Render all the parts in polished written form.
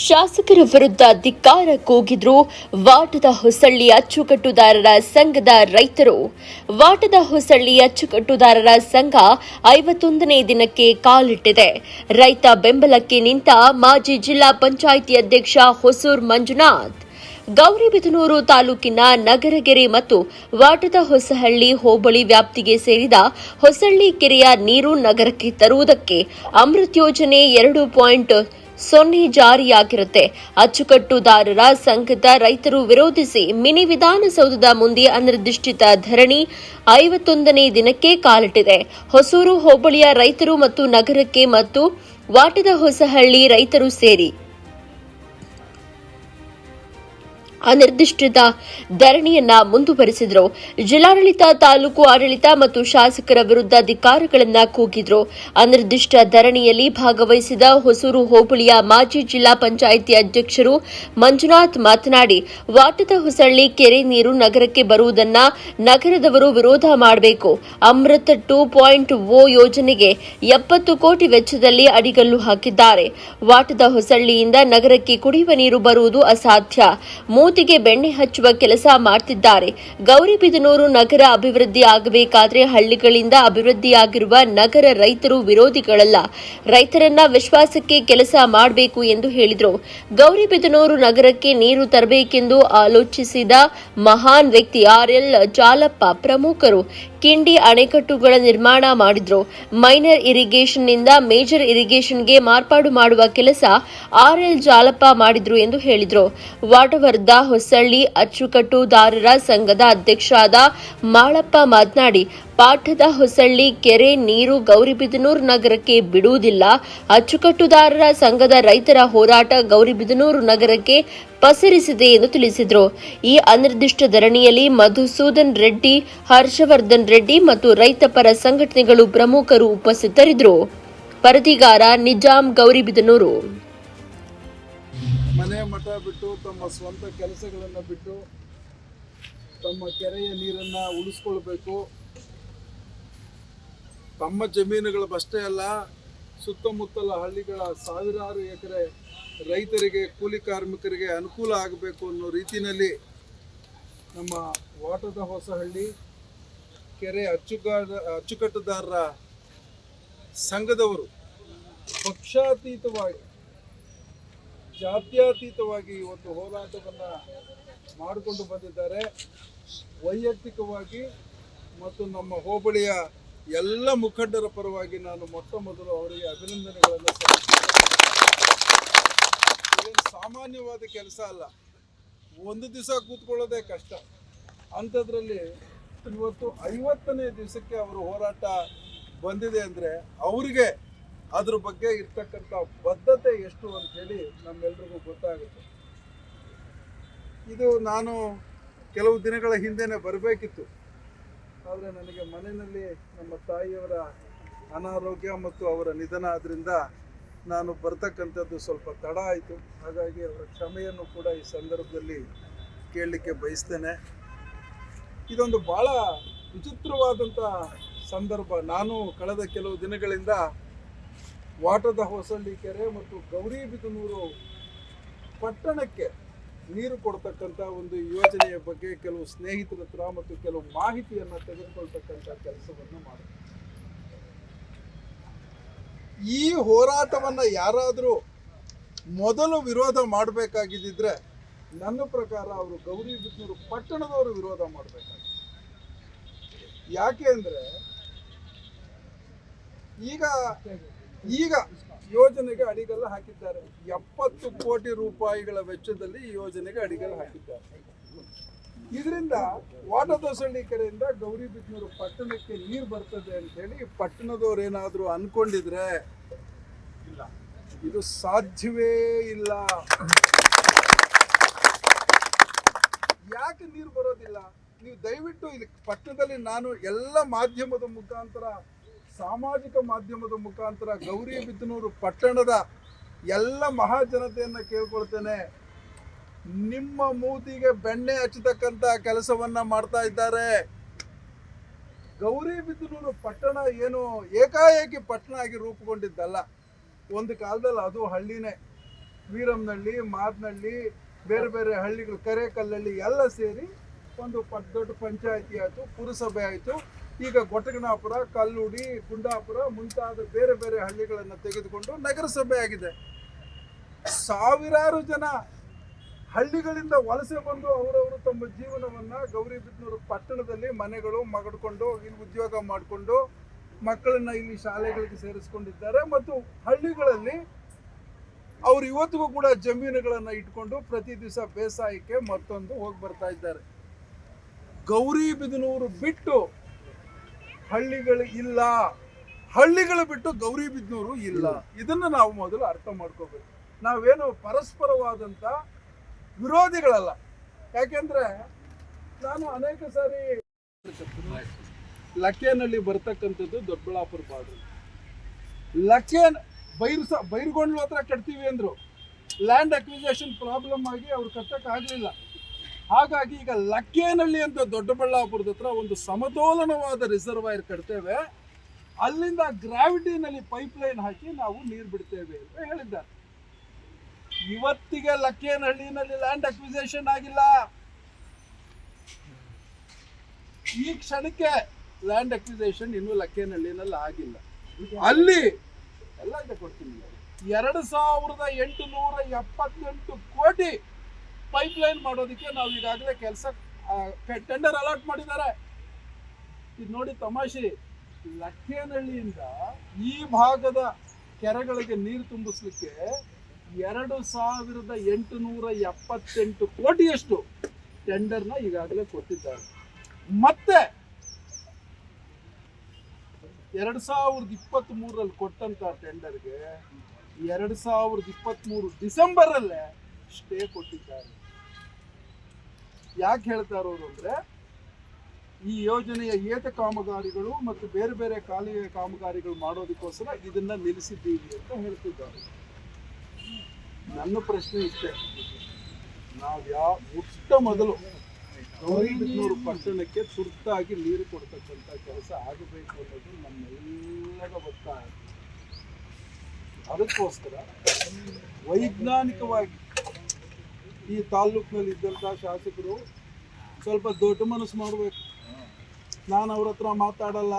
ಶಾಸಕರ ವಿರುದ್ಧ ಧಿಕ್ಕಾರ ಕೂಗಿದ್ರು ವಾಟದ ಹೊಸಳ್ಳಿ ಅಚ್ಚುಕಟ್ಟುದಾರರ ಸಂಘದ ರೈತರು. ವಾಟದ ಹೊಸಳ್ಳಿ ಅಚ್ಚುಕಟ್ಟುದಾರರ ಸಂಘ 51ನೇ ದಿನಕ್ಕೆ ಕಾಲಿಟ್ಟಿದೆ. ರೈತ ಬೆಂಬಲಕ್ಕೆ ನಿಂತ ಮಾಜಿ ಜಿಲ್ಲಾ ಪಂಚಾಯಿತಿ ಅಧ್ಯಕ್ಷ ಹೊಸೂರು ಮಂಜುನಾಥ್. ಗೌರಿಬಿದನೂರು ತಾಲೂಕಿನ ನಗರಗೆರೆ ಮತ್ತು ವಾಟದ ಹೊಸಹಳ್ಳಿ ಹೋಬಳಿ ವ್ಯಾಪ್ತಿಗೆ ಸೇರಿದ ಹೊಸಳ್ಳಿ ಕೆರೆಯ ನೀರು ನಗರಕ್ಕೆ ತರುವುದಕ್ಕೆ ಅಮೃತ್ ಯೋಜನೆ 2.0 ಜಾರಿಯಾಗಿರುತ್ತೆ. ಅಚ್ಚುಕಟ್ಟುದಾರರ ಸಂಘದ ರೈತರು ವಿರೋಧಿಸಿ ಮಿನಿ ವಿಧಾನಸೌಧದ ಮುಂದೆ ಅನಿರ್ದಿಷ್ಟ ಧರಣಿ 51ನೇ ದಿನಕ್ಕೆ ಕಾಲಿಟ್ಟಿದೆ. ಹೊಸೂರು ಹೋಬಳಿಯ ರೈತರು ಮತ್ತು ನಗರಕ್ಕೆ ಮತ್ತು ವಾಟದ ಹೊಸಹಳ್ಳಿ ರೈತರು ಸೇರಿ ಅನಿರ್ದಿಷ್ಟ ಧರಣಿಯನ್ನ ಮುಂದುವರೆಸಿದ್ರು. ಜಿಲ್ಲಾಡಳಿತ, ತಾಲೂಕು ಆಡಳಿತ ಮತ್ತು ಶಾಸಕರ ವಿರುದ್ಧ ಧಿಕ್ಕಾರಗಳನ್ನು ಕೂಗಿದ್ರು. ಅನಿರ್ದಿಷ್ಟ ಧರಣಿಯಲ್ಲಿ ಭಾಗವಹಿಸಿದ ಹೊಸೂರು ಹೋಬಳಿಯ ಮಾಜಿ ಜಿಲ್ಲಾ ಪಂಚಾಯಿತಿ ಅಧ್ಯಕ್ಷರು ಮಂಜುನಾಥ್ ಮಾತನಾಡಿ, ವಾಟದ ಹೊಸಳ್ಳಿ ಕೆರೆ ನೀರು ನಗರಕ್ಕೆ ಬರುವುದನ್ನ ನಗರದವರು ವಿರೋಧ ಮಾಡಬೇಕು. ಅಮೃತ್ 2.0 ಯೋಜನೆಗೆ 70 ಕೋಟಿ ವೆಚ್ಚದಲ್ಲಿ ಅಡಿಗಲ್ಲು ಹಾಕಿದ್ದಾರೆ. ವಾಟದ ಹೊಸಳ್ಳಿಯಿಂದ ನಗರಕ್ಕೆ ಕುಡಿಯುವ ನೀರು ಬರುವುದು ಅಸಾಧ್ಯ. ಮೂತಿಗೆ ಬೆಣ್ಣೆ ಹಚ್ಚುವ ಕೆಲಸ ಮಾಡ್ತಿದ್ದಾರೆ. ಗೌರಿಬಿದನೂರು ನಗರ ಅಭಿವೃದ್ಧಿ ಆಗಬೇಕಾದ್ರೆ ಹಳ್ಳಿಗಳಿಂದ ಅಭಿವೃದ್ಧಿಯಾಗಿರುವ ನಗರ ರೈತರು ವಿರೋಧಿಗಳಲ್ಲ. ರೈತರನ್ನ ವಿಶ್ವಾಸಕ್ಕೆ ಕೆಲಸ ಮಾಡಬೇಕು ಎಂದು ಹೇಳಿದರು. ಗೌರಿಬಿದನೂರು ನಗರಕ್ಕೆ ನೀರು ತರಬೇಕೆಂದು ಆಲೋಚಿಸಿದ ಮಹಾನ್ ವ್ಯಕ್ತಿ RL ಜಾಲಪ್ಪ ಪ್ರಮುಖರು ಕಿಂಡಿ ಅಣೆಕಟ್ಟುಗಳ ನಿರ್ಮಾಣ ಮಾಡಿದ್ರು. ಮೈನರ್ ಇರಿಗೇಷನ್ನಿಂದ ಮೇಜರ್ ಇರಿಗೇಷನ್ಗೆ ಮಾರ್ಪಾಡು ಮಾಡುವ ಕೆಲಸ RL ಜಾಲಪ್ಪ ಮಾಡಿದ್ರು ಎಂದು ಹೇಳಿದರು. ವಾಟವರ್ಧ ಹೊಸಳ್ಳಿ ಅಚ್ಚುಕಟ್ಟುದಾರರ ಸಂಘದ ಅಧ್ಯಕ್ಷರಾದ ಮಾಳಪ್ಪ ಮಾತನಾಡಿ, ಪಾಠದ ಹೊಸಳ್ಳಿ ಕೆರೆ ನೀರು ಗೌರಿಬಿದನೂರು ನಗರಕ್ಕೆ ಬಿಡುವುದಿಲ್ಲ. ಅಚ್ಚುಕಟ್ಟುದಾರರ ಸಂಘದ ರೈತರ ಹೋರಾಟ ಗೌರಿಬಿದನೂರು ನಗರಕ್ಕೆ ಪಸರಿಸಿದೆ ಎಂದು ತಿಳಿಸಿದರು. ಈ ಅನಿರ್ದಿಷ್ಟ ಧರಣಿಯಲ್ಲಿ ಮಧುಸೂದನ್ ರೆಡ್ಡಿ, ಹರ್ಷವರ್ಧನ್ ರೆಡ್ಡಿ ಮತ್ತು ರೈತ ಪರ ಸಂಘಟನೆಗಳು ಪ್ರಮುಖರು ಉಪಸ್ಥಿತರಿದ್ದರು. ವರದಿಗಾರ ನಿಜಾಂ, ಗೌರಿಬಿದನೂರು. ಮನೆ ಮಠ ಬಿಟ್ಟು ತಮ್ಮ ಸ್ವಂತ ಕೆಲಸಗಳನ್ನು ಬಿಟ್ಟು ತಮ್ಮ ಕೆರೆಯ ನೀರನ್ನು ಉಳಿಸ್ಕೊಳ್ಬೇಕು. ತಮ್ಮ ಜಮೀನುಗಳಷ್ಟೇ ಅಲ್ಲ, ಸುತ್ತಮುತ್ತಲ ಹಳ್ಳಿಗಳ ಸಾವಿರಾರು ಎಕರೆ ರೈತರಿಗೆ, ಕೂಲಿ ಕಾರ್ಮಿಕರಿಗೆ ಅನುಕೂಲ ಆಗಬೇಕು ಅನ್ನೋ ರೀತಿಯಲ್ಲಿ ನಮ್ಮ ವಾಟದ ಹೊಸಹಳ್ಳಿ ಕೆರೆ ಅಚ್ಚುಕಟ್ಟುದಾರರ ಸಂಘದವರು ಪಕ್ಷಾತೀತವಾಗಿ, ಜಾತ್ಯತೀತವಾಗಿ ಇವತ್ತು ಹೋರಾಟವನ್ನು ಮಾಡಿಕೊಂಡು ಬಂದಿದ್ದಾರೆ. ವೈಯಕ್ತಿಕವಾಗಿ ಮತ್ತು ನಮ್ಮ ಹೋಬಳಿಯ ಎಲ್ಲ ಮುಖಂಡರ ಪರವಾಗಿ ನಾನು ಮೊಟ್ಟ ಮೊದಲು ಅವರಿಗೆ ಅಭಿನಂದನೆಗಳನ್ನು ಸಲ್ಲಿಸುತ್ತೇನೆ. ಇದೇನು ಸಾಮಾನ್ಯವಾದ ಕೆಲಸ ಅಲ್ಲ, ಒಂದು ದಿವಸ ಕೂತ್ಕೊಳ್ಳೋದೇ ಕಷ್ಟ. ಅಂಥದ್ರಲ್ಲಿ ಇವತ್ತು 50ನೇ ದಿವಸಕ್ಕೆ ಅವರು ಹೋರಾಟ ಬಂದಿದೆ ಅಂದರೆ ಅವರಿಗೆ ಅದ್ರ ಬಗ್ಗೆ ಇರ್ತಕ್ಕಂಥ ಬದ್ಧತೆ ಎಷ್ಟು ಅಂತ ಹೇಳಿ ನಮ್ಮೆಲ್ರಿಗೂ ಗೊತ್ತಾಗುತ್ತೆ. ಇದು ನಾನು ಕೆಲವು ದಿನಗಳ ಹಿಂದೆನೇ ಬರಬೇಕಿತ್ತು, ಆದರೆ ನನಗೆ ಮನೆಯಲ್ಲಿ ನಮ್ಮ ತಾಯಿಯವರ ಅನಾರೋಗ್ಯ ಮತ್ತು ಅವರ ನಿಧನ ಆದ್ದರಿಂದ ನಾನು ಬರ್ತಕ್ಕಂಥದ್ದು ಸ್ವಲ್ಪ ತಡ ಆಯಿತು. ಹಾಗಾಗಿ ಅವರ ಕ್ಷಮೆಯನ್ನು ಕೂಡ ಈ ಸಂದರ್ಭದಲ್ಲಿ ಕೇಳಲಿಕ್ಕೆ ಬಯಸ್ತೇನೆ. ಇದೊಂದು ಭಾಳ ವಿಚಿತ್ರವಾದಂಥ ಸಂದರ್ಭ. ನಾನು ಕಳೆದ ಕೆಲವು ದಿನಗಳಿಂದ ವಾಟದ ಹೊಸಳ್ಳಿ ಕೆರೆ ಮತ್ತು ಗೌರಿಬಿದನೂರು ಪಟ್ಟಣಕ್ಕೆ ನೀರು ಕೊಡ್ತಕ್ಕಂಥ ಒಂದು ಯೋಜನೆಯ ಬಗ್ಗೆ ಕೆಲವು ಸ್ನೇಹಿತರ ಹತ್ರ ಮತ್ತು ಕೆಲವು ಮಾಹಿತಿಯನ್ನು ತೆಗೆದುಕೊಳ್ತಕ್ಕಂಥ ಕೆಲಸವನ್ನು ಮಾಡಿದೆ. ಈ ಹೋರಾಟವನ್ನು ಯಾರಾದರೂ ಮೊದಲು ವಿರೋಧ ಮಾಡಬೇಕಾಗಿದ್ದರೆ ನನ್ನ ಪ್ರಕಾರ ಅವರು ಗೌರಿಬಿದನೂರು ಪಟ್ಟಣದವರು ವಿರೋಧ ಮಾಡಬೇಕಾಗಿದೆ. ಯಾಕೆ ಅಂದರೆ ಈಗ ಯೋಜನೆಗೆ ಅಡಿಗಲ್ಲು ಹಾಕಿದ್ದಾರೆ. 70 ಕೋಟಿ ರೂಪಾಯಿಗಳ ವೆಚ್ಚದಲ್ಲಿ ಈ ಯೋಜನೆಗೆ ಅಡಿಗಲ್ಲು ಹಾಕಿದ್ದಾರೆ. ಇದರಿಂದ ವಾಟದ ಹೊಸಳ್ಳಿ ಕೆರೆಯಿಂದ ಗೌರಿಬಿದನೂರು ಪಟ್ಟಣಕ್ಕೆ ನೀರು ಬರ್ತದೆ ಅಂತ ಹೇಳಿ ಪಟ್ಟಣದವ್ರು ಏನಾದರೂ ಅನ್ಕೊಂಡಿದ್ರೆ ಇಲ್ಲ, ಇದು ಸಾಧ್ಯವೇ ಇಲ್ಲ. ಯಾಕೆ ನೀರು ಬರೋದಿಲ್ಲ? ನೀವು ದಯವಿಟ್ಟು ಇಲ್ಲಿ ಪಟ್ಟಣದಲ್ಲಿ ನಾನು ಎಲ್ಲ ಮಾಧ್ಯಮದ ಮುಖಾಂತರ, ಸಾಮಾಜಿಕ ಮಾಧ್ಯಮದ ಮುಖಾಂತರ ಗೌರಿಬಿದನೂರು ಪಟ್ಟಣದ ಎಲ್ಲ ಮಹಾಜನತೆಯನ್ನು ಕೇಳ್ಕೊಳ್ತೇನೆ. ನಿಮ್ಮ ಮೂತಿಗೆ ಬೆಣ್ಣೆ ಹಚ್ಚತಕ್ಕಂಥ ಕೆಲಸವನ್ನು ಮಾಡ್ತಾ ಇದ್ದಾರೆ. ಗೌರಿಬಿದನೂರು ಪಟ್ಟಣ ಏನು ಏಕಾಏಕಿ ಪಟ್ಟಣ ಆಗಿ ರೂಪುಗೊಂಡಿದ್ದಲ್ಲ. ಒಂದು ಕಾಲದಲ್ಲಿ ಅದು ಹಳ್ಳಿನೇ. ವೀರಮ್ನಹಳ್ಳಿ, ಮಾದನಹಳ್ಳಿ, ಬೇರೆ ಬೇರೆ ಹಳ್ಳಿಗಳು, ಕರೇಕಲ್ಲಹಳ್ಳಿ ಎಲ್ಲ ಸೇರಿ ಒಂದು ದೊಡ್ಡ ಪಂಚಾಯತಿ ಆಯಿತು, ಪುರಸಭೆ ಆಯಿತು. ಈಗ ಗೊಟಗಣಾಪುರ, ಕಲ್ಲುಡಿ, ಗುಂಡಾಪುರ ಮುಂತಾದ ಬೇರೆ ಬೇರೆ ಹಳ್ಳಿಗಳನ್ನು ತೆಗೆದುಕೊಂಡು ನಗರಸಭೆ ಆಗಿದೆ. ಸಾವಿರಾರು ಜನ ಹಳ್ಳಿಗಳಿಂದ ವಲಸೆ ಬಂದು ಅವರವರು ತಮ್ಮ ಜೀವನವನ್ನು ಗೌರಿಬಿದನೂರು ಪಟ್ಟಣದಲ್ಲಿ ಮನೆಗಳು ಮಗಡ್ಕೊಂಡು ಇಲ್ಲಿ ಉದ್ಯೋಗ ಮಾಡಿಕೊಂಡು ಮಕ್ಕಳನ್ನ ಇಲ್ಲಿ ಶಾಲೆಗಳಿಗೆ ಸೇರಿಸ್ಕೊಂಡಿದ್ದಾರೆ. ಮತ್ತು ಹಳ್ಳಿಗಳಲ್ಲಿ ಅವರು ಇವತ್ತಿಗೂ ಕೂಡ ಜಮೀನುಗಳನ್ನು ಇಟ್ಕೊಂಡು ಪ್ರತಿ ದಿವಸ ಬೇಸಾಯಕ್ಕೆ ಮತ್ತೊಂದು ಹೋಗಿ ಬರ್ತಾ ಇದ್ದಾರೆ. ಗೌರಿಬಿದನೂರು ಬಿಟ್ಟು ಹಳ್ಳಿಗಳು ಇಲ್ಲ, ಹಳ್ಳಿಗಳು ಬಿಟ್ಟು ಗೌರಿಬಿದನೂರು ಇಲ್ಲ. ಇದನ್ನು ನಾವು ಮೊದಲು ಅರ್ಥ ಮಾಡ್ಕೋಬೇಕು. ನಾವೇನು ಪರಸ್ಪರವಾದಂಥ ವಿರೋಧಿಗಳಲ್ಲ. ಯಾಕೆಂದ್ರೆ ನಾನು ಅನೇಕ ಸಾರಿ ಲಕ್ಕೇನಹಳ್ಳಿ ಬರ್ತಕ್ಕಂಥದ್ದು ದೊಡ್ಡಬಳ್ಳಾಪುರ ಬಾರ್ಡರ್. ಲಕ್ಕೇನ್ ಬೈರ್ಗೊಂಡ್ಲು ಹತ್ರ ಕಟ್ತೀವಿ ಅಂದ್ರು, ಲ್ಯಾಂಡ್ ಅಕ್ವಿಸೇಷನ್ ಪ್ರಾಬ್ಲಮ್ ಆಗಿ ಅವ್ರು ಕಟ್ಟಕ್ಕಾಗಲಿಲ್ಲ. ಹಾಗಾಗಿ ಈಗ ಲಕ್ಕೇನಹಳ್ಳಿ ಅಂತ ದೊಡ್ಡಬಳ್ಳಾಪುರದ ಹತ್ರ ಒಂದು ಸಮತೋಲನವಾದ ರಿಸರ್ವಾಯರ್ ಕಟ್ತೇವೆ, ಅಲ್ಲಿಂದ ಗ್ರಾವಿಟಿನಲ್ಲಿ ಪೈಪ್ಲೈನ್ ಹಾಕಿ ನಾವು ನೀರು ಬಿಡ್ತೇವೆ ಅಂತ ಹೇಳಿದ್ದಾರೆ. ಇವತ್ತಿಗೆ ಲಕ್ಕೇನಹಳ್ಳಿನಲ್ಲಿ ಲ್ಯಾಂಡ್ ಅಕ್ವಿಸೇಷನ್ ಆಗಿಲ್ಲ. ಈ ಕ್ಷಣಕ್ಕೆ ಲ್ಯಾಂಡ್ ಅಕ್ವಿಸೇಷನ್ ಇನ್ನೂ ಲಕ್ಕೇನಹಳ್ಳಿನಲ್ಲಿ ಆಗಿಲ್ಲ. ಅಲ್ಲಿ ಎಲ್ಲ ಕೊಡ್ತೀನಿ, 2878 ಕೋಟಿ ಪೈಪ್ಲೈನ್ ಮಾಡೋದಕ್ಕೆ ನಾವು ಈಗಾಗಲೇ ಕೆಲಸ ಟೆಂಡರ್ ಅಲಾಟ್ ಮಾಡಿದ್ದಾರೆ. ಇದು ನೋಡಿ ತಮಾಷೆ, ಲಕ್ಕೇನಹಳ್ಳಿಯಿಂದ ಈ ಭಾಗದ ಕೆರೆಗಳಿಗೆ ನೀರು ತುಂಬಿಸ್ಲಿಕ್ಕೆ 2878 ಕೋಟಿಯಷ್ಟು ಟೆಂಡರ್ನ ಈಗಾಗಲೇ ಕೊಟ್ಟಿದ್ದಾರೆ. ಮತ್ತೆ 2023ರಲ್ಲಿ ಕೊಟ್ಟಂತ ಟೆಂಡರ್ಗೆ 2023 ಡಿಸೆಂಬರಲ್ಲೇ ಸ್ಟೇ ಕೊಟ್ಟಿದ್ದಾರೆ. ಯಾಕೆ ಹೇಳ್ತಾ ಇರೋರು ಅಂದ್ರೆ ಈ ಯೋಜನೆಯ ಏತ ಕಾಮಗಾರಿಗಳು ಮತ್ತು ಬೇರೆ ಬೇರೆ ಕಾಮಗಾರಿಗಳು ಮಾಡೋದಕ್ಕೋಸ್ಕರ ಇದನ್ನ ನಿಲ್ಲಿಸಿದ್ದೀವಿ ಅಂತ ಹೇಳ್ತಿದ್ದಾರೆ. ನನ್ನ ಪ್ರಶ್ನೆ ಇಷ್ಟೇ, ಮೊಟ್ಟ ಮೊದಲು ಗೌರಿಬಿದನೂರು ಪಟ್ಟಣಕ್ಕೆ ತುರ್ತಾಗಿ ನೀರು ಕೊಡ್ತಕ್ಕಂಥ ಕೆಲಸ ಆಗಬೇಕು ಅನ್ನೋದು ನಮ್ಮೆಲ್ಲರ ಒತ್ತಾಯ. ಅದಕ್ಕೋಸ್ಕರ ವೈಜ್ಞಾನಿಕವಾಗಿ ಈ ತಾಲ್ಲೂಕಿನಲ್ಲಿ ಇದ್ದಂಥ ಶಾಸಕರು ಸ್ವಲ್ಪ ದೊಡ್ಡ ಮನಸ್ಸು ಮಾಡಬೇಕು. ನಾನು ಅವ್ರ ಹತ್ರ ಮಾತಾಡಲ್ಲ.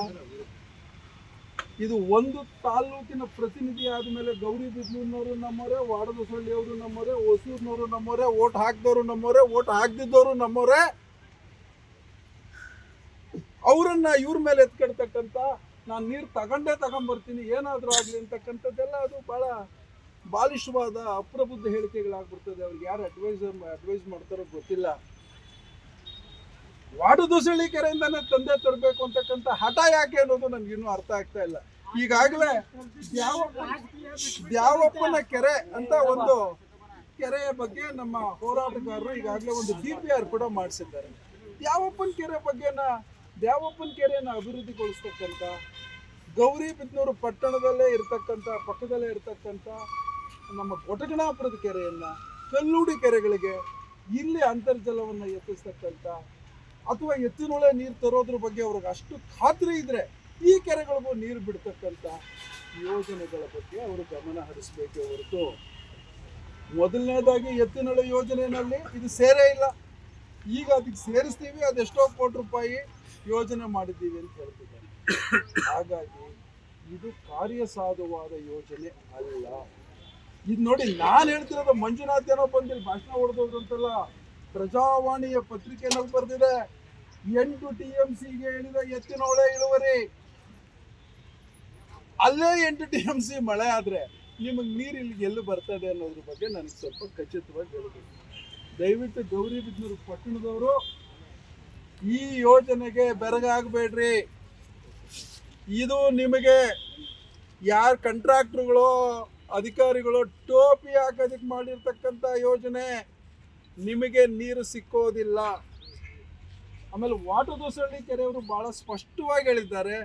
ಇದು ಒಂದು ತಾಲ್ಲೂಕಿನ ಪ್ರತಿನಿಧಿ ಆದಮೇಲೆ ಗೌರಿಬಿದನೂರಿನವರು ನಮ್ಮವರೇ, ವಾಡದಸಳ್ಳಿಯವರು ನಮ್ಮವರೇ, ಹೊಸೂರಿನವರು ನಮ್ಮವರೇ, ಓಟ್ ಹಾಕಿದವರು ನಮ್ಮವರೇ, ಓಟ್ ಹಾಕ್ದಿದ್ದವರು ನಮ್ಮವರೇ. ಅವರನ್ನ ಇವ್ರ ಮೇಲೆ ಎತ್ಕೆಡ್ತಕ್ಕಂಥ, ನಾನು ನೀರು ತಗೊಂಬರ್ತೀನಿ ಏನಾದರೂ ಆಗಲಿ ಅಂತಕ್ಕಂಥದ್ದೆಲ್ಲ ಅದು ಭಾಳ ಬಾಲಿಶವಾದ ಅಪ್ರಬುದ್ಧ ಹೇಳಿಕೆಗಳಾಗ್ಬಿಡ್ತದೆ. ಅವ್ರಿಗೆ ಯಾರು ಅಡ್ವೈಸ್ ಮಾಡ್ತಾರೋ ಗೊತ್ತಿಲ್ಲ. ವಾಡದಸಳ್ಳಿ ಕೆರೆಯಿಂದಾನೆ ತಂದೆ ತರಬೇಕು ಅಂತಕ್ಕಂಥ ಹಠ ಯಾಕೆ ಅನ್ನೋದು ನನಗಿನ್ನೂ ಅರ್ಥ ಆಗ್ತಾ ಇಲ್ಲ. ಈಗಾಗಲೇ ದ್ಯಾವಪ್ಪನ ಕೆರೆ ಅಂತ ಒಂದು ಕೆರೆಯ ಬಗ್ಗೆ ನಮ್ಮ ಹೋರಾಟಗಾರರು ಈಗಾಗಲೇ ಒಂದು DPR ಕೂಡ ಮಾಡಿಸಿದ್ದಾರೆ. ದ್ಯಾವಪ್ಪನ ಕೆರೆಯನ್ನು ಅಭಿವೃದ್ಧಿಗೊಳಿಸ್ತಕ್ಕಂಥ, ಗೌರಿಬಿದನೂರು ಪಟ್ಟಣದಲ್ಲೇ ಇರತಕ್ಕಂಥ, ಪಕ್ಕದಲ್ಲೇ ಇರತಕ್ಕಂಥ ನಮ್ಮ ಗೊಟಗಣಾಪುರದ ಕೆರೆಯನ್ನು, ಕಲ್ಲುಡಿ ಕೆರೆಗಳಿಗೆ ಇಲ್ಲಿ ಅಂತರ್ಜಲವನ್ನು ಎತ್ತಿಸ್ತಕ್ಕಂಥ ಅಥವಾ ಎತ್ತಿನೊಳೆ ನೀರು ತರೋದ್ರ ಬಗ್ಗೆ ಅವ್ರಿಗೆ ಅಷ್ಟು ಖಾತ್ರಿ ಇದ್ರೆ ಈ ಕೆರೆಗಳಿಗೂ ನೀರು ಬಿಡ್ತಕ್ಕಂಥ ಯೋಜನೆಗಳ ಬಗ್ಗೆ ಅವರು ಗಮನ ಹರಿಸಬೇಕೇ ಹೊರತು ಮೊದಲನೇದಾಗಿ ಎತ್ತಿನೊಳೆ ಯೋಜನೆಯಲ್ಲಿ ಇದು ಸೇರೇ ಇಲ್ಲ. ಈಗ ಅದಕ್ಕೆ ಸೇರಿಸ್ತೀವಿ, ಅದೆಷ್ಟೋ ಕೋಟಿ ರೂಪಾಯಿ ಯೋಜನೆ ಮಾಡಿದ್ದೀವಿ ಅಂತ ಹೇಳ್ತಿದ್ದಾರೆ. ಹಾಗಾಗಿ ಇದು ಕಾರ್ಯಸಾಧುವಾದ ಯೋಜನೆ ಅಲ್ಲ. ಇದು ನೋಡಿ, ನಾನು ಹೇಳ್ತಿರೋದು ಮಂಜುನಾಥ್ ಏನೋ ಬಂದಿಲ್ಲ ಭಾಷಣ ಹೊಡೆದೋದ್ರಂತಲ್ಲ, ಪ್ರಜಾವಾಣಿಯ ಪತ್ರಿಕೆಯಲ್ಲಿ ಬರೆದಿದೆ. 8 TMCಗೆ ಹೇಳಿದ ಎತ್ತಿನೊಳೆ ಇಳುವರಿ, ಅಲ್ಲೇ 8 TMC ಮಳೆ ಆದ್ರೆ ನಿಮಗೆ ನೀರು ಇಲ್ಲಿಗೆ ಎಲ್ಲಿ ಬರ್ತದೆ ಅನ್ನೋದ್ರ ಬಗ್ಗೆ ನನಗೆ ಸ್ವಲ್ಪ ಖಚಿತವಾಗಿ ಹೇಳಬೇಕು. ದಯವಿಟ್ಟು ಗೌರಿಬಿದನೂರು ಪಟ್ಟಣದವರು ಈ ಯೋಜನೆಗೆ ಬೆರಗಾಗಬೇಡ್ರಿ. ಇದು ನಿಮಗೆ ಯಾರು ಕಾಂಟ್ರಾಕ್ಟರ್ಗಳು, ಅಧಿಕಾರಿಗಳು ಟೋಪಿ ಹಾಕೋದಕ್ಕೆ ಮಾಡಿರ್ತಕ್ಕಂಥ ಯೋಜನೆ. ನಿಮಗೆ ನೀರು ಸಿಕ್ಕೋದಿಲ್ಲ. ಆಮೇಲೆ ವಾಟದಸಳ್ಳಿ ಕೆರೆಯವರು ಭಾಳ ಸ್ಪಷ್ಟವಾಗಿ ಹೇಳಿದ್ದಾರೆ,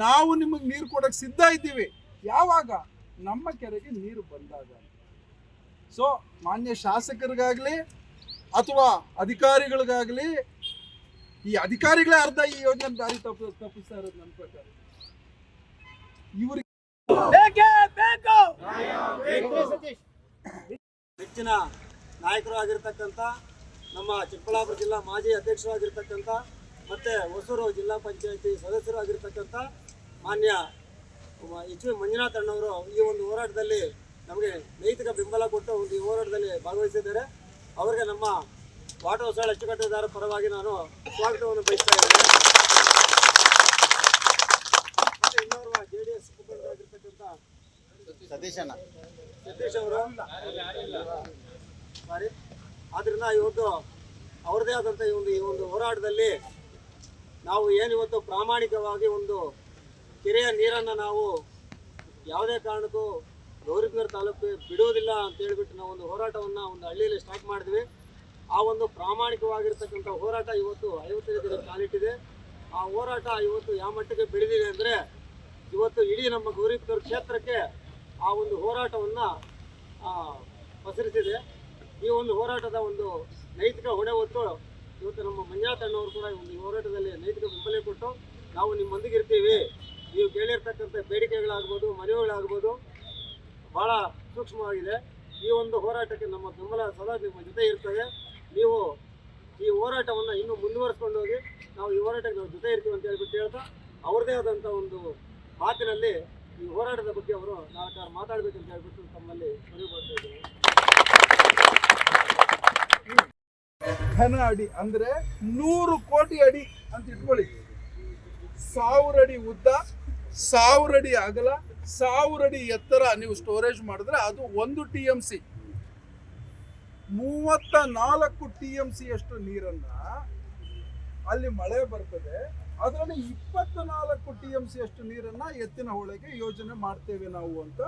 ನಾವು ನಿಮಗೆ ನೀರು ಕೊಡೋಕ್ಕೆ ಸಿದ್ಧ ಇದ್ದೀವಿ, ಯಾವಾಗ ನಮ್ಮ ಕೆರೆಗೆ ನೀರು ಬಂದಾಗ. ಸೊ ಮಾನ್ಯ ಶಾಸಕರಿಗಾಗಲಿ ಅಥವಾ ಅಧಿಕಾರಿಗಳಿಗಾಗಲಿ, ಈ ಅಧಿಕಾರಿಗಳೇ ಅರ್ಧ ಈ ಯೋಜನೆ ದಾರಿ ತಪ್ಪಿಸ್ತಾ ಇರೋದು ನನ್ನ ಪ್ರಕಾರ. ಇವ್ರಿಗೆ ಹೆಚ್ಚಿನ ನಾಯಕರು ಆಗಿರ್ತಕ್ಕಂಥ ನಮ್ಮ ಚಿಕ್ಕಬಳ್ಳಾಪುರ ಜಿಲ್ಲಾ ಮಾಜಿ ಅಧ್ಯಕ್ಷರಾಗಿರ್ತಕ್ಕಂಥ ಮತ್ತು ಹೊಸೂರು ಜಿಲ್ಲಾ ಪಂಚಾಯತಿ ಸದಸ್ಯರು ಆಗಿರ್ತಕ್ಕಂಥ ಮಾನ್ಯ ಎಚ್ ವಿ ಮಂಜುನಾಥ್ ಅಣ್ಣವರು ಈ ಒಂದು ಹೋರಾಟದಲ್ಲಿ ನಮಗೆ ನೈತಿಕ ಬೆಂಬಲ ಕೊಟ್ಟು ಒಂದು ಈ ಹೋರಾಟದಲ್ಲಿ ಭಾಗವಹಿಸಿದ್ದಾರೆ. ಅವರಿಗೆ ನಮ್ಮ ವಾಟರ್ ಹೊಸಳ್ಳಿ ಅಚ್ಚುಕಟ್ಟುದಾರರ ಪರವಾಗಿ ನಾನು ಸ್ವಾಗತವನ್ನು ಬಯಸ್ತಾ ಇದ್ದೇನೆ. ಮತ್ತು ಇನ್ನೋರ್ವ JDS ಮುಖಂಡರಾಗಿರ್ತಕ್ಕಂಥ ಸತೀಶ್ ಅವರು ಸಾರಿ ಆದ್ದರಿಂದ ಇವತ್ತು ಅವ್ರದ್ದೇ ಆದಂಥ ಈ ಒಂದು ಹೋರಾಟದಲ್ಲಿ ನಾವು ಏನಿವತ್ತು ಪ್ರಾಮಾಣಿಕವಾಗಿ ಒಂದು ಕೆರೆಯ ನೀರನ್ನು ನಾವು ಯಾವುದೇ ಕಾರಣಕ್ಕೂ ಗೌರಿಬಿದನೂರು ತಾಲೂಕು ಬಿಡುವುದಿಲ್ಲ ಅಂತ ಹೇಳಿಬಿಟ್ಟು ನಾವು ಒಂದು ಹೋರಾಟವನ್ನು ಒಂದು ಹಳ್ಳಿಯಲ್ಲಿ ಸ್ಟಾರ್ಟ್ ಮಾಡಿದ್ವಿ. ಆ ಒಂದು ಪ್ರಾಮಾಣಿಕವಾಗಿರ್ತಕ್ಕಂಥ ಹೋರಾಟ ಇವತ್ತು 55 ದಿನ ಕಾಲಿಟ್ಟಿದೆ. ಆ ಹೋರಾಟ ಇವತ್ತು ಯಾವ ಮಟ್ಟಿಗೆ ಬೆಳೆದಿದೆ ಅಂದರೆ ಇವತ್ತು ಇಡೀ ನಮ್ಮ ಗೌರಿಬಿದನೂರು ಕ್ಷೇತ್ರಕ್ಕೆ ಆ ಒಂದು ಹೋರಾಟವನ್ನು ಪಸರಿಸಿದೆ. ಈ ಒಂದು ಹೋರಾಟದ ಒಂದು ನೈತಿಕ ಹೊಣೆ ಹೊತ್ತು ಇವತ್ತು ನಮ್ಮ ಮಂಜುನಾಥ್ ಅಣ್ಣವರು ಕೂಡ ಈ ಹೋರಾಟದಲ್ಲಿ ನೈತಿಕ ಬೆಂಬಲ ಕೊಟ್ಟು ನಾವು ನಿಮ್ಮೊಂದಿಗೆ ಇರ್ತೀವಿ, ನೀವು ಕೇಳಿರ್ತಕ್ಕಂಥ ಬೇಡಿಕೆಗಳಾಗ್ಬೋದು, ಮನವಿಗಳಾಗ್ಬೋದು ಭಾಳ ಸೂಕ್ಷ್ಮವಾಗಿದೆ. ಈ ಒಂದು ಹೋರಾಟಕ್ಕೆ ನಮ್ಮ ಬೆಂಬಲ ಸದಾ ನಿಮ್ಮ ಜೊತೆ ಇರ್ತದೆ. ನೀವು ಈ ಹೋರಾಟವನ್ನು ಇನ್ನೂ ಮುಂದುವರಿಸ್ಕೊಂಡು ಹೋಗಿ ನಾವು ಈ ಹೋರಾಟಕ್ಕೆ ನಾವು ಜೊತೆ ಇರ್ತೀವಿ ಅಂತ ಹೇಳ್ಬಿಟ್ಟು ಹೇಳ್ತಾ ಅವ್ರದ್ದೇ ಆದಂಥ ಒಂದು ಮಾತಿನಲ್ಲಿ ಈ ಹೋರಾಟದ ಬಗ್ಗೆ ಅವರು 4 ಮಾತಾಡಬೇಕಂತ ಹೇಳ್ಬಿಟ್ಟು ತಮ್ಮಲ್ಲಿ ಮನವಿ ಮಾಡ್ತಾ ಇದ್ದೀವಿ. ಘನ ಅಡಿ ಅಂದ್ರೆ 100 ಕೋಟಿ ಅಡಿ ಅಂತ ಇಟ್ಕೊಳ್ಳಿ. 1000 ಅಡಿ ಉದ್ದ, 1000 ಅಡಿ ಅಗಲ, 1000 ಅಡಿ ಎತ್ತರ ನೀವು ಸ್ಟೋರೇಜ್ ಮಾಡಿದ್ರೆ ಅದು 1 TMC. 34 TMC ಅಷ್ಟು ನೀರನ್ನ ಅಲ್ಲಿ ಮಳೆ ಬರ್ತದೆ. ಅದರಲ್ಲಿ 24 TMC ಅಷ್ಟು ನೀರನ್ನ ಎತ್ತಿನ ಹೊಳೆಗೆ ಯೋಜನೆ ಮಾಡ್ತೇವೆ ನಾವು ಅಂತ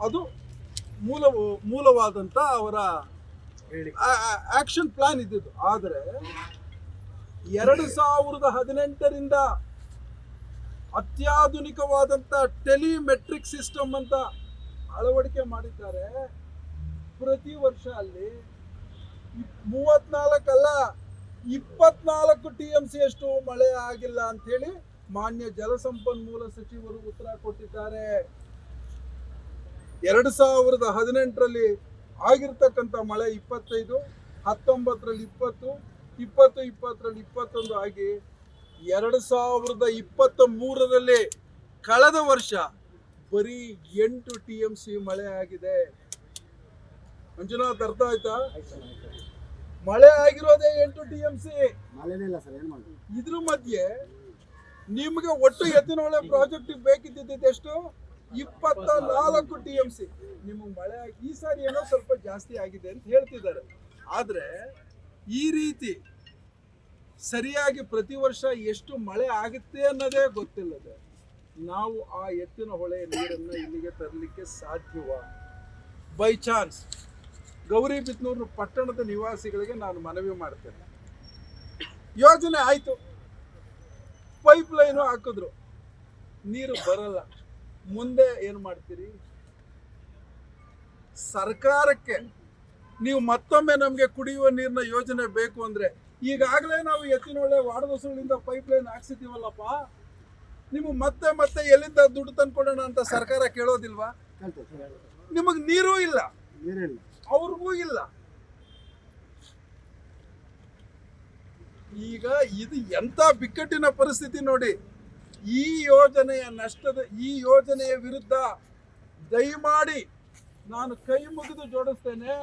ಅದು ಮೂಲವಾದಂತ ಅವರ ಆಕ್ಷನ್ ಪ್ಲಾನ್ ಇದ್ದಿದ್ದು. ಆದರೆ 2018ರಿಂದ ಅತ್ಯಾಧುನಿಕವಾದಂತ ಟೆಲಿಮೆಟ್ರಿಕ್ ಸಿಸ್ಟಮ್ ಅಂತ ಅಳವಡಿಕೆ ಮಾಡಿದ್ದಾರೆ. ಪ್ರತಿ ವರ್ಷ ಅಲ್ಲಿ 34 ಅಲ್ಲ 24 TMC ಅಷ್ಟು ಮಳೆ ಆಗಿಲ್ಲ ಅಂತ ಹೇಳಿ ಮಾನ್ಯ ಜಲಸಂಪನ್ಮೂಲ ಸಚಿವರು ಉತ್ತರ ಕೊಟ್ಟಿದ್ದಾರೆ. 2018ರಲ್ಲಿ ಆಗಿರ್ತಕ್ಕಂಥ ಮಳೆ 25, 19ರಲ್ಲಿ 20, 2020ರಲ್ಲಿ 21 ಆಗಿ 2023ರಲ್ಲಿ ಕಳೆದ ವರ್ಷ ಬರೀ 8 TMC ಮಳೆ ಆಗಿದೆ. ಮಂಜುನಾಥ್ ಅರ್ಥ ಆಯ್ತಾ? ಮಳೆ ಆಗಿರೋದೇ 8 TMC. ಇದ್ರ ಮಧ್ಯೆ ನಿಮ್ಗೆ ಒಟ್ಟು ಎತ್ತಿನಹೊಳೆ ಪ್ರಾಜೆಕ್ಟ್ ಬೇಕಿದ್ದಿದ್ದು ಎಷ್ಟು? 24 TMC. ನಿಮಗೆ ಮಳೆ ಈ ಸಾರಿ ಏನೋ ಸ್ವಲ್ಪ ಜಾಸ್ತಿ ಆಗಿದೆ ಅಂತ ಹೇಳ್ತಿದ್ದಾರೆ. ಆದ್ರೆ ಈ ರೀತಿ ಸರಿಯಾಗಿ ಪ್ರತಿ ವರ್ಷ ಎಷ್ಟು ಮಳೆ ಆಗುತ್ತೆ ಅನ್ನೋದೇ ಗೊತ್ತಿಲ್ಲದೆ ನಾವು ಆ ಎತ್ತಿನ ಹೊಳೆ ನೀರನ್ನ ಇಲ್ಲಿಗೆ ತರಲಿಕ್ಕೆ ಸಾಧ್ಯವ? ಬೈ ಚಾನ್ಸ್ ಗೌರಿಬಿದನೂರು ಪಟ್ಟಣದ ನಿವಾಸಿಗಳಿಗೆ ನಾನು ಮನವಿ ಮಾಡ್ತೇನೆ. ಯೋಜನೆ ಆಯ್ತು, ಪೈಪ್ ಲೈನು ಹಾಕಿದ್ರು, ನೀರು ಬರಲ್ಲ. ಮುಂದೆ ಏನು ಮಾಡ್ತೀರಿ? ಸರ್ಕಾರಕ್ಕೆ ನೀವು ಮತ್ತೊಮ್ಮೆ ನಮಗೆ ಕುಡಿಯುವ ನೀರಿನ ಯೋಜನೆ ಬೇಕು ಅಂದ್ರೆ ಈಗಾಗಲೇ ನಾವು ಎತ್ತಿನೊಳ್ಳೆ ವಾಡದೊಸಳಿಂದ ಪೈಪ್ ಲೈನ್ ಹಾಕ್ಸಿದ್ದೀವಲ್ಲಪ್ಪ, ನಿಮಗೆ ಮತ್ತೆ ಮತ್ತೆ ಎಲ್ಲಿಂದ ದುಡ್ಡು ತಂದ್ಕೊಡೋಣ ಅಂತ ಸರ್ಕಾರ ಕೇಳೋದಿಲ್ವಾ? ನಿಮಗೆ ನೀರೂ ಇಲ್ಲ, ಅವ್ರಿಗೂ ಇಲ್ಲ. ಈಗ ಇದು ಎಂತ ಬಿಕ್ಕಟ್ಟಿನ ಪರಿಸ್ಥಿತಿ ನೋಡಿ. ಈ ಯೋಜನೆಯ ವಿರುದ್ಧ ದಯಮಾಡಿ ನಾನು ಕೈ ಮುಗಿದು ಜೋಡಿಸ್ತೇನೆ,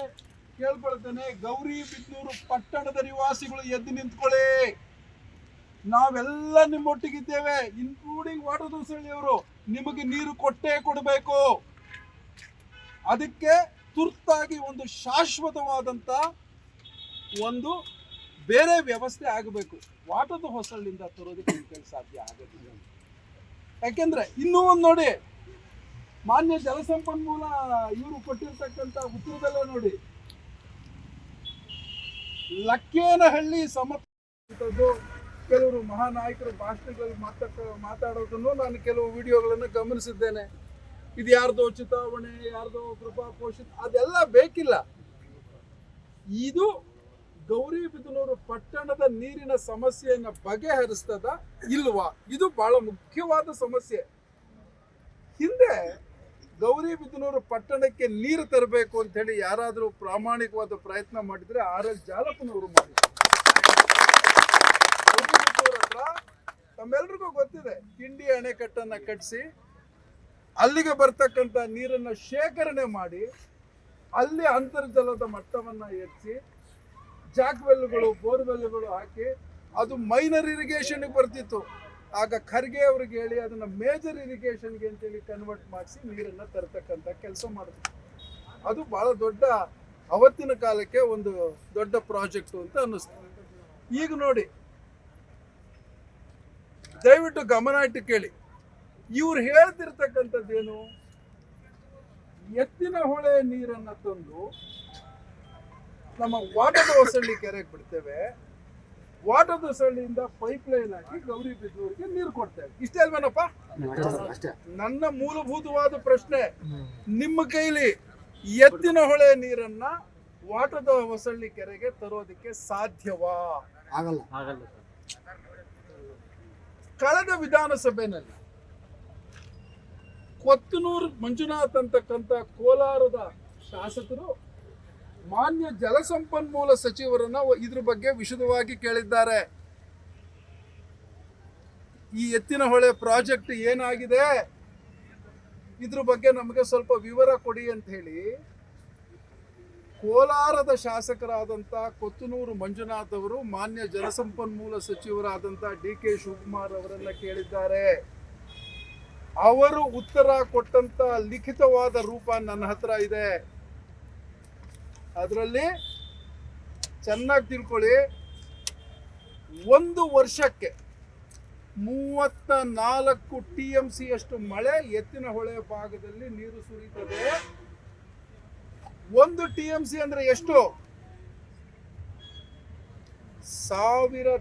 ಕೇಳ್ಕೊಳ್ತೇನೆ. ಗೌರಿಬಿದನೂರು ಪಟ್ಟಣದ ನಿವಾಸಿಗಳು ಎದ್ದು ನಿಂತ್ಕೊಳ್ಳಿ. ನಾವೆಲ್ಲ ನಿಮ್ಮೊಟ್ಟಿಗಿದ್ದೇವೆ, ಇನ್ಕ್ಲೂಡಿಂಗ್ ವಾಟರ್ದೊಸಳ್ಳಿಯವರು. ನಿಮಗೆ ನೀರು ಕೊಟ್ಟೇ ಕೊಡಬೇಕು. ಅದಕ್ಕೆ ತುರ್ತಾಗಿ ಒಂದು ಶಾಶ್ವತವಾದಂತ ಒಂದು ಬೇರೆ ವ್ಯವಸ್ಥೆ ಆಗಬೇಕು. ವಾಟದ ಹೊಸಳ್ಳಿಂದ ತರೋದಕ್ಕೆ ನಿಮ್ಮ ಸಾಧ್ಯ ಆಗೋದಿಲ್ಲ. ಯಾಕೆಂದ್ರೆ ಇನ್ನೂ ಒಂದು ನೋಡಿ, ಮಾನ್ಯ ಜಲಸಂಪನ್ಮೂಲ ಇವರು ಕೊಟ್ಟಿರ್ತಕ್ಕಂಥ ಉತ್ತರದಲ್ಲೇ ನೋಡಿ, ಲಕ್ಕೇನಹಳ್ಳಿ ಸಮತಟ್ಟು ಕೆಲವರು ಮಹಾನಾಯಕರು ಭಾಷಣಗಳಲ್ಲಿ ಮಾತಾಡೋದನ್ನು ನಾನು ಕೆಲವು ವಿಡಿಯೋಗಳನ್ನು ಗಮನಿಸಿದ್ದೇನೆ. ಇದು ಯಾರ್ದೋ ಚಿತಾವಣೆ, ಯಾರ್ದೋ ಕೃಪಾ ಪೋಷಿತ, ಅದೆಲ್ಲ ಬೇಕಿಲ್ಲ. ಇದು ಗೌರಿಬಿದನೂರು ಪಟ್ಟಣದ ನೀರಿನ ಸಮಸ್ಯೆಯನ್ನು ಬಗೆಹರಿಸ್ತದ ಇಲ್ವಾ? ಇದು ಬಹಳ ಮುಖ್ಯವಾದ ಸಮಸ್ಯೆ. ಹಿಂದೆ ಗೌರಿಬಿದನೂರು ಪಟ್ಟಣಕ್ಕೆ ನೀರು ತರಬೇಕು ಅಂತ ಹೇಳಿ ಯಾರಾದರೂ ಪ್ರಾಮಾಣಿಕವಾದ ಪ್ರಯತ್ನ ಮಾಡಿದ್ರೆ RL ಜಾಲಪ್ಪನವರು ಮಾಡಿದ್ರು. ಗೌರಿಬಿದನೂರು ಹತ್ರ ತಮ್ಮೆಲ್ರಿಗೂ ಗೊತ್ತಿದೆ, ಕಿಂಡಿ ಅಣೆಕಟ್ಟನ್ನು ಕಟ್ಟಿಸಿ ಅಲ್ಲಿಗೆ ಬರ್ತಕ್ಕಂಥ ನೀರನ್ನು ಶೇಖರಣೆ ಮಾಡಿ ಅಲ್ಲಿ ಅಂತರ್ಜಲದ ಮಟ್ಟವನ್ನು ಹೆಚ್ಚಿ ಜಾಕ್ವೆಲ್ಗಳು ಬೋರ್ವೆಲ್ಗಳು ಹಾಕಿ ಅದು ಮೈನರ್ ಇರಿಗೇಷನ್ಗೆ ಬರ್ತಿತ್ತು. ಆಗ ಖರ್ಗೆ ಅವ್ರಿಗೆ ಹೇಳಿ ಅದನ್ನು ಮೇಜರ್ ಇರಿಗೇಷನ್ಗೆ ಅಂತೇಳಿ ಕನ್ವರ್ಟ್ ಮಾಡಿಸಿ ನೀರನ್ನು ತರ್ತಕ್ಕಂಥ ಕೆಲಸ ಮಾಡಿದ್ರು. ಅದು ಭಾಳ ದೊಡ್ಡ ಅವತ್ತಿನ ಕಾಲಕ್ಕೆ ಒಂದು ದೊಡ್ಡ ಪ್ರಾಜೆಕ್ಟು ಅಂತ ಅನ್ನಿಸ್ತು. ಈಗ ನೋಡಿ, ದಯವಿಟ್ಟು ಗಮನ ಇಟ್ಟು ಕೇಳಿ, ಇವ್ರು ಹೇಳ್ತಿರ್ತಕ್ಕಂಥದ್ದೇನು, ಎತ್ತಿನ ಹೊಳೆ ನೀರನ್ನು ತಂದು ನಮ್ಮ ವಾಟದ ಹೊಸಳ್ಳಿ ಕೆರೆಗೆ ಬಿಡ್ತೇವೆ, ವಾಟದ ಹೊಸಳ್ಳಿಯಿಂದ ಪೈಪ್ ಲೈನ್ ಹಾಕಿ ಗೌರಿಬಿದನೂರಿಗೆ ನೀರು ಕೊಡ್ತೇವೆ. ಇಷ್ಟೇ ಅಲ್ವೇನಪ್ಪ? ನನ್ನ ಮೂಲಭೂತವಾದ ಪ್ರಶ್ನೆ, ನಿಮ್ಮ ಕೈಲಿ ಎತ್ತಿನ ಹೊಳೆ ನೀರನ್ನ ವಾಟದ ಹೊಸಳ್ಳಿ ಕೆರೆಗೆ ತರೋದಕ್ಕೆ ಸಾಧ್ಯವಾ? ಆಗಲ್ಲ. ಕಳೆದ ವಿಧಾನಸಭೆಯಲ್ಲಿ ಕೊತ್ತನೂರು ಮಂಜುನಾಥ್ ಅಂತಕ್ಕಂಥ ಕೋಲಾರದ ಶಾಸಕರು ಮಾನ್ಯ ಜಲಸಂಪನ್ಮೂಲ ಸಚಿವರನ್ನ ಇದ್ರ ಬಗ್ಗೆ ವಿಶದವಾಗಿ ಕೇಳಿದ್ದಾರೆ. ಈ ಎತ್ತಿನ ಹೊಳೆ ಪ್ರಾಜೆಕ್ಟ್ ಏನಾಗಿದೆ, ಇದ್ರ ಬಗ್ಗೆ ನಮಗೆ ಸ್ವಲ್ಪ ವಿವರ ಕೊಡಿ ಅಂತ ಹೇಳಿ ಕೋಲಾರದ ಶಾಸಕರಾದಂಥ ಕೊತ್ತನೂರು ಮಂಜುನಾಥ್ ಅವರು ಮಾನ್ಯ ಜಲಸಂಪನ್ಮೂಲ ಸಚಿವರಾದಂಥ DK ಶಿವಕುಮಾರ್ ಅವರನ್ನ ಕೇಳಿದ್ದಾರೆ. ಅವರು ಉತ್ತರ ಕೊಟ್ಟಂತ ಲಿಖಿತವಾದ ರೂಪ ನನ್ನ ಹತ್ರ ಇದೆ. ಅದರಲ್ಲಿ ಚೆನ್ನಾಗಿ ತಿಳ್ಕೊಳ್ಳಿ, 1 ವರ್ಷಕ್ಕೆ 34 TMC ಅಷ್ಟು ಮಳೆ ಎತ್ತಿನ ಹೊಳೆ ಭಾಗದಲ್ಲಿ ನೀರು ಸುರಿಯುತ್ತದೆ. 1 TMC ಅಂದ್ರೆ ಎಷ್ಟು? 1000